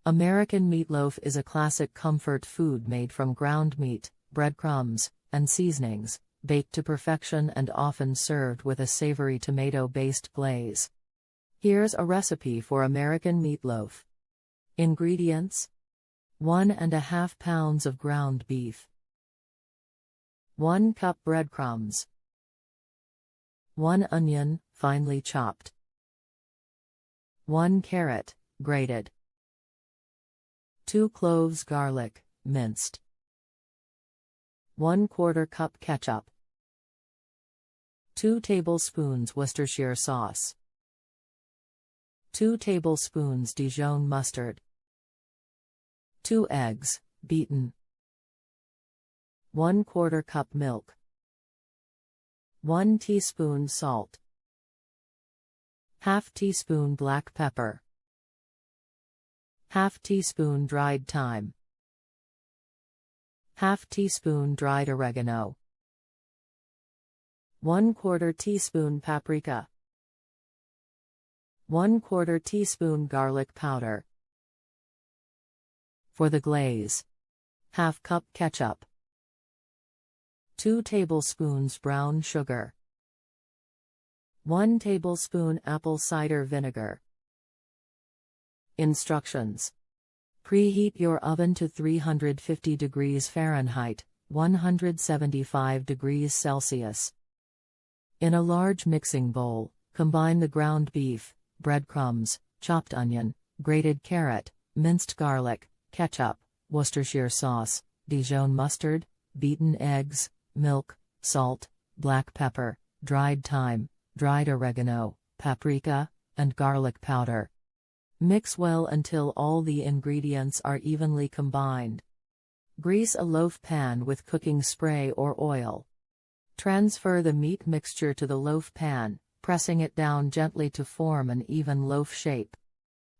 American meatloaf is a classic comfort food made from ground meat, breadcrumbs, and seasonings, baked to perfection and often served with a savory tomato-based glaze. Here's a recipe for American meatloaf. Ingredients: 1½ pounds of ground beef, 1 cup breadcrumbs, 1 onion, finely chopped, 1 carrot, grated, 2 cloves garlic, minced, 1/4 cup ketchup, 2 tablespoons Worcestershire sauce, 2 tablespoons Dijon mustard, 2 eggs, beaten, 1/4 cup milk, 1 teaspoon salt, ½ teaspoon black pepper, ½ teaspoon dried thyme, ½ teaspoon dried oregano, 1/4 teaspoon paprika, 1/4 teaspoon garlic powder. For the glaze: ½ cup ketchup, 2 tablespoons brown sugar, 1 tablespoon apple cider vinegar. Instructions: preheat your oven to 350 degrees Fahrenheit, 175 degrees Celsius. In a large mixing bowl, combine the ground beef, breadcrumbs, chopped onion, grated carrot, minced garlic, ketchup, Worcestershire sauce, Dijon mustard, beaten eggs, milk, salt, black pepper, dried thyme, dried oregano, paprika, and garlic powder. Mix well until all the ingredients are evenly combined. Grease a loaf pan with cooking spray or oil. Transfer the meat mixture to the loaf pan, pressing it down gently to form an even loaf shape.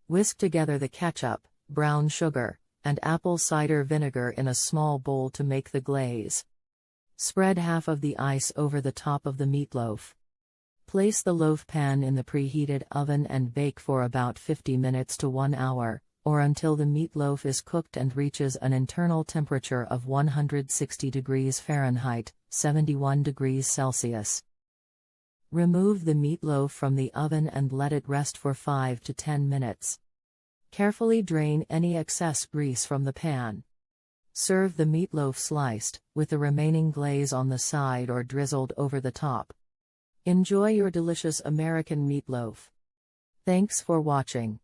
Whisk together the ketchup, brown sugar, and apple cider vinegar in a small bowl to make the glaze. Spread half of the ice over the top of the meatloaf. Place the loaf pan in the preheated oven and bake for about 50 minutes to 1 hour, or until the meatloaf is cooked and reaches an internal temperature of 160 degrees Fahrenheit, 71 degrees Celsius. Remove the meatloaf from the oven and let it rest for 5 to 10 minutes. Carefully drain any excess grease from the pan. Serve the meatloaf sliced, with the remaining glaze on the side or drizzled over the top. Enjoy your delicious American meatloaf. Thanks for watching.